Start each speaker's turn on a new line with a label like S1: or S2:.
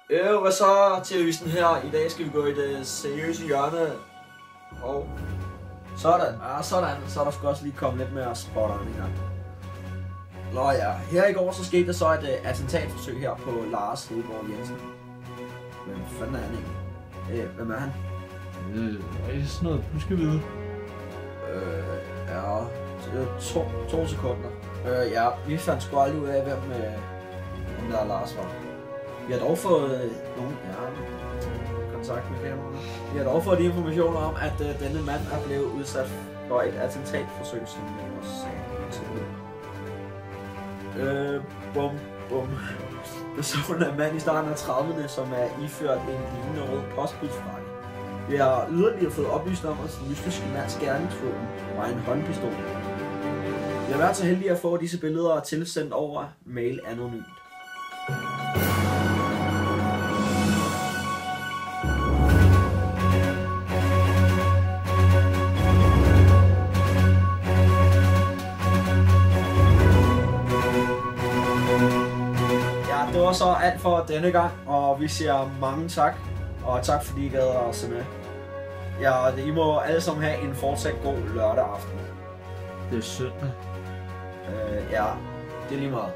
S1: Hvad så til Østen her? I dag skal vi gå i det seriøse hjørne. Og sådan. Ja, sådan. Så er der sgu også lige kommet lidt mere spotteren i gang. Nå ja, her i går så skete der så et attentatforsøg her på Lars Hedegaard Jensen. Hvem fanden er han egentlig? Hvem er han?
S2: Det er sådan noget, du skal vide.
S1: Ja, to sekunder. Ja, vi fandt sgu aldrig ud af, hvem der Lars var. Vi har dog fået kontakt med kameraet. Vi har dog fået informationer om, at denne mand er blevet udsat for et attentatforsøg, som vi også sagde tidligere. Personen er en mand i starten af 30'erne, som er iført en lignende rød postbudfrakke. Vi har yderligere fået oplyst om, at den mystiske mands gerningsvåben var en håndpistol. Vi har været så heldige at få disse billeder tilsendt over mail anonymt. Det var så alt for denne gang, og vi siger mange tak, og tak fordi I gad at se med. Ja, og I må alle sammen have en fortsat god lørdag aften.
S2: Det er søndag.
S1: Ja, det er lige meget.